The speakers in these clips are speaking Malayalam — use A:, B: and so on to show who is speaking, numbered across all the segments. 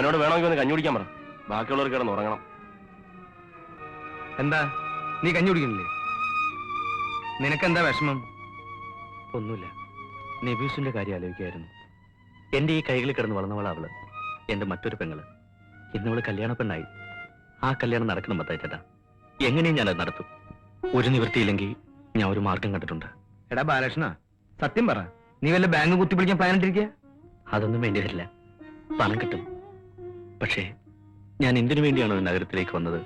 A: അവനോട് വേണമെങ്കിൽ ഒന്ന് കഞ്ഞി കുടിക്കാൻ പറ. ബാക്കിയുള്ളവർ കിടന്ന് ഉറങ്ങണം.
B: എന്താ നീ കഞ്ഞി കുടിക്കണില്ലേ? നിനക്കെന്താ വിഷമം?
C: ഒന്നുമില്ല, നെബീസിന്റെ കാര്യം ആലോചിക്കായിരുന്നു. എന്റെ ഈ കൈകളിൽ കിടന്ന് വളർന്നവളാ അവള്, എന്റെ മറ്റൊരു പെങ്ങള്. ഇന്നവള് കല്യാണ പെണ്ണായി. ആ കല്യാണം നടക്കണം മത്തായിച്ചേട്ടാ. എങ്ങനെയും ഞാനത് നടത്തും. ഒരു നിവൃത്തിയില്ലെങ്കിൽ ഞാൻ ഒരു മാർഗം കണ്ടിട്ടുണ്ട്.
B: എടാ ബാലകൃഷ്ണ, സത്യം പറ, നീ വല്ല ബാങ്ക് കുത്തിപ്പിടിക്കാൻ പ്ലാൻ ഇട്ടിരിക്കുക?
C: അതൊന്നും വേണ്ടി വരില്ല, പണം കിട്ടും. പക്ഷേ ഞാൻ എന്തിനു വേണ്ടിയാണോ ഈ നഗരത്തിലേക്ക് വന്നത്,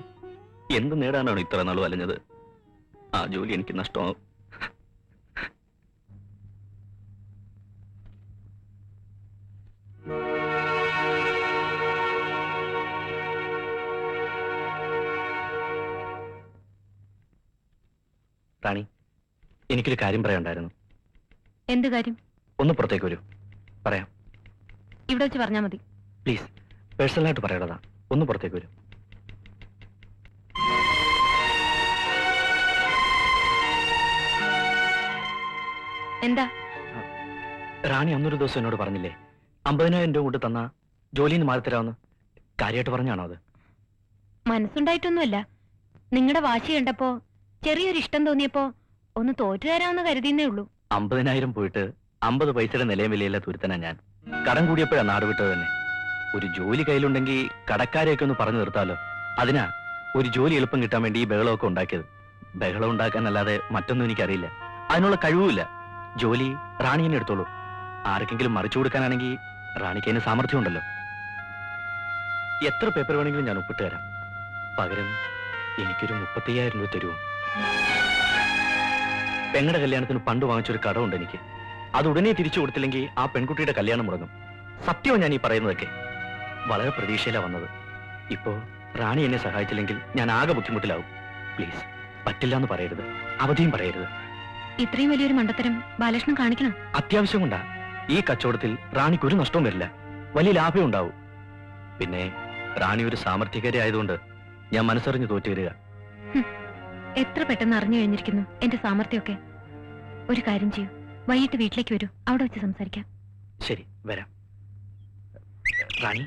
C: എന്ത് നേടാനാണോ ഇത്ര നാൾ വലഞ്ഞത്, ആ ജോലി എനിക്ക് നഷ്ടമാവും. റാണി, എനിക്കൊരു കാര്യം പറയാനുണ്ടായിരുന്നു.
D: എന്ത് കാര്യം?
C: ഒന്ന് പുറത്തേക്ക് വരൂ, പറയാം.
D: ഇവിടെ വെച്ച് പറഞ്ഞാൽ മതി.
C: പ്ലീസ്, പേഴ്സണലായിട്ട് പറയണതാ. ഒന്ന് പുറത്തേക്ക് വരൂ.
D: എന്താ?
C: റാണി അന്നൊരു ദിവസം എന്നോട് പറഞ്ഞില്ലേ 50,000 രൂപ കൊണ്ട് തന്ന ജോലിന്ന് മാറി തരാമെന്ന്? കാര്യമായിട്ട് പറഞ്ഞാണോ അത്?
D: മനസ്സുണ്ടായിട്ടൊന്നുമല്ല, നിങ്ങളുടെ വാശി കണ്ടപ്പോ ചെറിയൊരു ഇഷ്ടം തോന്നിയപ്പോ ഒന്ന് തോറ്റു തരാമെന്ന് കരുതിയെന്നേ ഉള്ളൂ.
C: 50,000 പോയിട്ട് 50 പൈസയുടെ നിലയും വിലയില്ല തുരുത്തനാ ഞാൻ. കടം കൂടിയപ്പോഴാ നാട് വിട്ടത് തന്നെ. ഒരു ജോലി കയ്യിലുണ്ടെങ്കിൽ കടക്കാരെയൊക്കെ ഒന്ന് പറഞ്ഞു നിർത്താലോ. അതിനാ ഒരു ജോലി എളുപ്പം കിട്ടാൻ വേണ്ടി ഈ ബഹളമൊക്കെ ഉണ്ടാക്കിയത്. ബഹളം ഉണ്ടാക്കാനല്ലാതെ മറ്റൊന്നും എനിക്കറിയില്ല, അതിനുള്ള കഴിവുമില്ല. ജോലി റാണി തന്നെ എടുത്തോളൂ. ആർക്കെങ്കിലും മറിച്ചു കൊടുക്കാനാണെങ്കിൽ റാണിക്ക് അതിന് സാമർഥ്യം ഉണ്ടല്ലോ. എത്ര പേപ്പർ വേണമെങ്കിലും ഞാൻ ഒപ്പിട്ട് തരാം. പകരം എനിക്കൊരു 35,000 രൂപ തരുമോ? പെങ്ങളുടെ കല്യാണത്തിന് പണ്ട് വാങ്ങിച്ചൊരു കടമുണ്ട് എനിക്ക്. അത് ഉടനെ തിരിച്ചു കൊടുത്തില്ലെങ്കിൽ ആ പെൺകുട്ടിയുടെ കല്യാണം മുടങ്ങും. സത്യവും ഞാൻ ഈ പറയുന്നതൊക്കെ. വളരെ പ്രതീക്ഷയിലാണ് വന്നത്. ഇപ്പോ റാണി എന്നെ സഹായിച്ചില്ലെങ്കിൽ ഞാൻ ആകെ ബുദ്ധിമുട്ടിലാവും. പ്ലീസ്, പറ്റില്ല എന്ന് പറയരുത്, അവധിയും പറയരുത്.
D: ഇത്രയും വലിയൊരു മണ്ടത്തരം ബാലകൃഷ്ണൻ കാണിക്കണം.
C: അത്യാവശ്യം കൊണ്ടാ. ഈ കച്ചവടത്തിൽ റാണിക്ക് ഒരു നഷ്ടവും വരില്ല, വലിയ ലാഭം ഉണ്ടാവും. പിന്നെ റാണി ഒരു സാമർത്ഥ്യകാരി ആയതുകൊണ്ട് ഞാൻ മനസ്സറിഞ്ഞ് തോറ്റു വരിക.
D: എത്ര പെട്ടെന്ന് അറിഞ്ഞു കഴിഞ്ഞിരിക്കുന്നു എന്റെ സാമർത്ഥ്യമൊക്കെ. ഒരു കാര്യം ചെയ്യൂ, വൈകിട്ട് വീട്ടിലേക്ക് വരൂ, അവിടെ വെച്ച് സംസാരിക്കാം.
C: ശരി, വരാം. റാണി,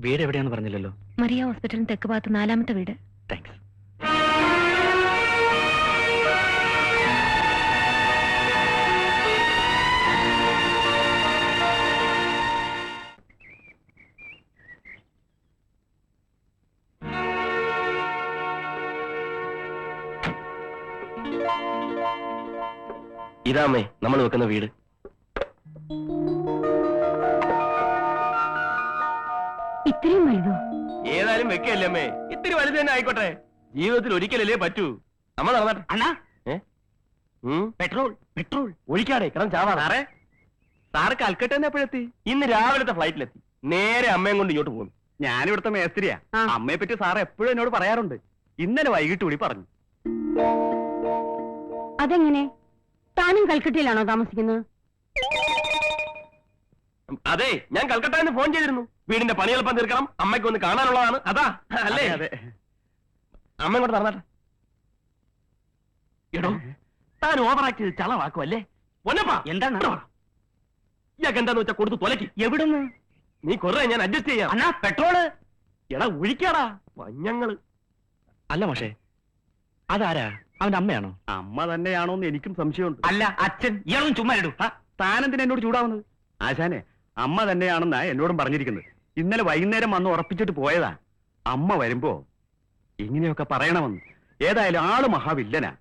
C: വീട് എവിടെയാന്ന് പറഞ്ഞില്ലല്ലോ?
D: മരിയ ഹോസ്പിറ്റലിന് തെക്ക് ഭാഗത്ത് 4ാമത്തെ വീട്.
C: താങ്ക്സ്.
A: ഇതാമേ നമ്മൾ വെക്കുന്ന വീട്.
D: ഇത്രയും വലുതോ?
A: ഏതായാലും വെക്കല്ലേ അമ്മേ, ഇത്തിരി വലുത് തന്നെ ആയിക്കോട്ടെ. ജീവിതത്തിൽ ഒരിക്കലല്ലേ പറ്റൂ. നമ്മൾ നടന്നാട്ടെ.
B: അണ്ണാ, പെട്രോൾ പെട്രോൾ
A: ഒഴിക്കാടെ കിടന്ന് ചാവാ.
B: സാറേ, സാറ് കൽക്കട്ട എപ്പോഴെത്തി?
A: ഇന്ന് രാവിലത്തെ ഫ്ലൈറ്റിലെത്തി. നേരെ അമ്മയും കൊണ്ട് ഇങ്ങോട്ട് പോകുന്നു.
B: ഞാനിവിടുത്തെ മേസ്ത്രിയാ. അമ്മയെ പറ്റി സാറ് എപ്പോഴും എന്നോട് പറയാറുണ്ട്. ഇന്നലെ വൈകിട്ട് കൂടി പറഞ്ഞു.
D: അതെങ്ങനെ? താനും കൽക്കട്ടയിലാണോ താമസിക്കുന്നത്?
A: അതെ, ഞാൻ കൽക്കട്ടയിൽ നിന്ന് ഫോൺ ചെയ്തിരുന്നു. വീടിന്റെ പണി എളുപ്പം തീർക്കണം, അമ്മയ്ക്ക് ഒന്ന് കാണാനുള്ളതാണ്. അതാ അല്ലേ?
B: അതെ.
A: അമ്മ ഇങ്ങോട്ട് നടന്നാട്ടെ. എടോ, താൻ ഓവറാക്ട് ചെയ്ത് ചളവാക്കുമല്ലേ?
B: എന്താണ്?
A: ഇയാൾക്ക് എന്താന്ന് വെച്ചാ കൊടുത്ത് തൊലക്കി.
B: എവിടുന്ന്?
A: നീ കൊറേ ഞാൻ അഡ്ജസ്റ്റ് ചെയ്യാം.
B: അണ്ണാ, പെട്രോള്.
A: എടാ ഒഴിക്കാടാ വഞ്ഞങ്ങള്.
C: അല്ല പക്ഷേ, അതാരാ? അവന്റെ അമ്മയാണോ?
B: അമ്മ തന്നെയാണോന്ന് എനിക്കും സംശയമുണ്ട്.
C: അല്ല, അച്ഛൻ. ഇയാളും ചുമ്മാ ഇടൂ.
B: താനെന്തിനാ എന്നോട് ചൂടാവുന്നത്? ആശാനെ, അമ്മ തന്നെയാണെന്നാ എന്നോടും പറഞ്ഞിരിക്കുന്നത്. ഇന്നലെ വൈകുന്നേരം വന്ന് ഉറപ്പിച്ചിട്ട് പോയതാ. അമ്മ വരുമ്പോ ഇങ്ങനെയൊക്കെ പറയണമെന്ന്. ഏതായാലും ആള് മഹാവില്ലനാ.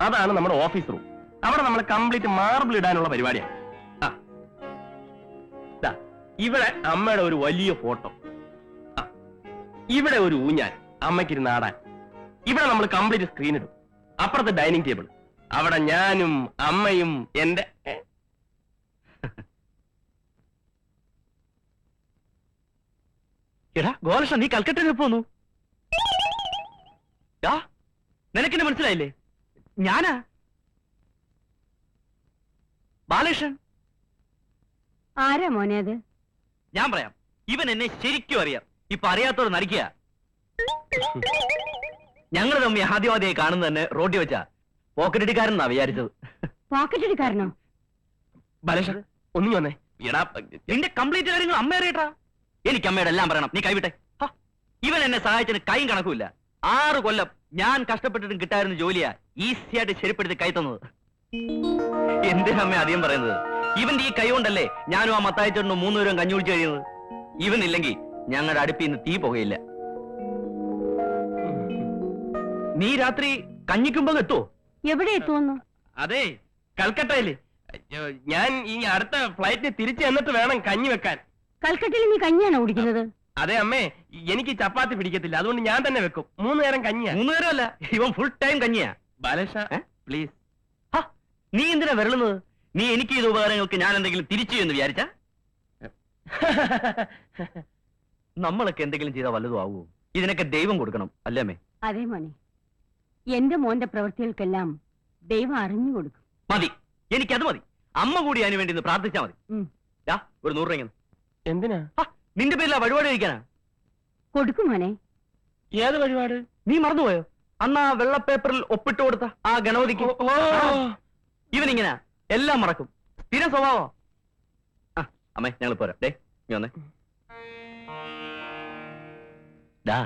A: അതാണ് നമ്മുടെ ഓഫീസ് റൂം. അവിടെ നമ്മൾ കംപ്ലീറ്റ് മാർബിൾ ഇടാനുള്ള പരിപാടിയാണ്. ഇവിടെ അമ്മയുടെ ഒരു വലിയ ഫോട്ടോ, ഇവിടെ ഒരു ഊഞ്ഞാൽ അമ്മയ്ക്കിരുന്ന് ആടാൻ. ഇവിടെ നമ്മൾ കംപ്ലീറ്റ് സ്ക്രീൻ ഇടും. അപ്പുറത്തെ ഡൈനിങ് ടേബിൾ, അവിടെ ഞാനും അമ്മയും എന്റെ
C: എടാ ഗോലകൃഷ്ണൻ, നീ കൽക്കട്ടയിൽ പോന്നു? നിനക്കെന്നെ മനസ്സിലായില്ലേ? ഞാനാ ബാലകൃഷ്ണൻ.
D: ആരാ മോനെ അത്?
C: ഞാൻ പറയാം. ഇവൻ എന്നെ ശരിക്കും അറിയാം. ഇപ്പൊ അറിയാത്തോട് നടിക്കുക. ഞങ്ങൾ തമ്മി ആദ്യവാദിയായി കാണുന്നത് തന്നെ റോഡിൽ വെച്ചാ. പോക്കറ്റടിക്കാരനാ വിചാരിച്ചത്.
D: പോക്കറ്റടിക്കാരനോ?
A: ബാലകൃഷ്ണൻ ഒന്നു വന്നേ. എടാ
C: നിന്റെ കംപ്ലീറ്റ് കാര്യങ്ങൾ അമ്മ അറിയട്ടാ. എനിക്ക് അമ്മയോട് എല്ലാം പറയണം. നീ കൈവിട്ടെ. ഹ, ഇവൻ എന്നെ സഹായിച്ചതിന് കൈയും കണക്കുമില്ല. 6 കൊല്ലം ഞാൻ കഷ്ടപ്പെട്ടിട്ടും കിട്ടായിരുന്ന ജോലിയാ ഈസിയായിട്ട് ശരിപ്പെടുത്തി കൈ തന്നത്. എന്തിനമ്മ അധികം പറയുന്നത്? ഇവന്റെ ഈ കൈ കൊണ്ടല്ലേ ഞാനും ആ മത്തായിച്ചോണ്ടും 3 പേരും കഞ്ഞി കുടിച്ചു കഴിയുന്നത്. ഇവനില്ലെങ്കിൽ ഞങ്ങളുടെ അടുപ്പിൽ നിന്ന് തീ പുകയില്ല. നീ രാത്രി കഞ്ഞിക്കുമ്പോ എത്തുവോ?
E: എവിടെ എത്തുമെന്ന്?
A: അതെ, കൽക്കട്ടയില്. ഞാൻ ഈ അടുത്ത ഫ്ലൈറ്റിന് തിരിച്ചു എന്നിട്ട് വേണം കഞ്ഞി വെക്കാൻ.
E: കൽക്കട്ടയിൽ നീ കഞ്ഞിയാണോ കുടിക്കുന്നത്?
A: അതെ അമ്മേ, എനിക്ക് ചപ്പാത്തി പിടിക്കത്തില്ല, അതുകൊണ്ട് ഞാൻ തന്നെ വെക്കും. 3 നേരം കഞ്ഞിയാ.
C: 3 നേരം അല്ല, ഇവൻ ഫുൾ ടൈം കഞ്ഞിയാ.
A: ബാലേഷ പ്ലീസ്.
C: നീ എന്തിനാ വിരളുന്നത്? നീ എനിക്ക് ചെയ്ത ഉപകാരങ്ങൾക്ക് ഞാൻ എന്തെങ്കിലും തിരിച്ചു എന്ന് വിചാരിച്ച? നമ്മളൊക്കെ എന്തെങ്കിലും ചെയ്താൽ വല്ലതും ആവൂ? ഇതിനൊക്കെ ദൈവം കൊടുക്കണം അല്ലേ അമ്മേ?
E: അതെ മോനെ, എന്റെ മോന്റെ പ്രവൃത്തികൾക്കെല്ലാം ദൈവം അറിഞ്ഞു കൊടുക്കും.
C: മതി, എനിക്കത് മതി. അമ്മ കൂടി അതിന് വേണ്ടി ഒന്ന് പ്രാർത്ഥിച്ചാ മതി. ഒരു 100 രൂപ.
A: എന്തിനാ?
C: നിന്റെ പേരിലാ വഴിപാട് കഴിക്കാനാ?
E: കൊടുക്കും മോനെ.
A: ഏത് വഴിപാട്?
C: നീ മറന്നുപോയോ? അന്ന് ആ വെള്ള പേപ്പറിൽ ഒപ്പിട്ട് കൊടുത്ത ആ ഗണപതിക്ക്. ഇവനിങ്ങനെ എല്ലാം മറക്കും. സ്ഥിര സ്വഭാവം. അമ്മേ, ഞങ്ങൾ പോരാ. ഡേ നീ വന്നേ. ഡാ,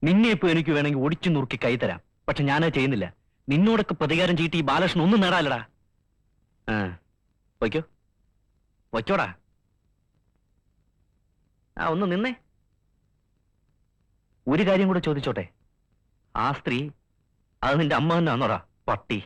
C: നിന്നെ ഇപ്പൊ എനിക്ക് വേണമെങ്കിൽ ഒടിച്ചു നുറുക്കി കൈ തരാം. പക്ഷെ ഞാനത് ചെയ്യുന്നില്ല. നിന്നോടൊക്കെ പ്രതികാരം ചീട്ടി ഈ ബാലകൃഷ്ണൻ ഒന്നും നേടാലടാ. വയ്ക്കോ, വയ്ക്കോടാ. ഒന്ന് നിന്നേ. ഒരു കാര്യം കൂടെ ചോദിച്ചോട്ടെ. ആ സ്ത്രീ അത് നിന്റെ അമ്മ തന്നെ ആന്നോടാ പട്ടി?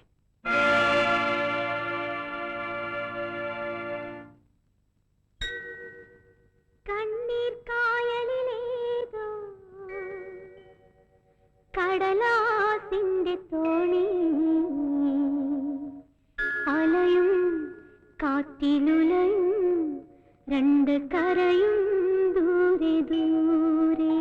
F: കടലാസിന്റെ തോണി അലയും കാറ്റിലുലയും 2 കരയും ദൂരെ ദൂരെ.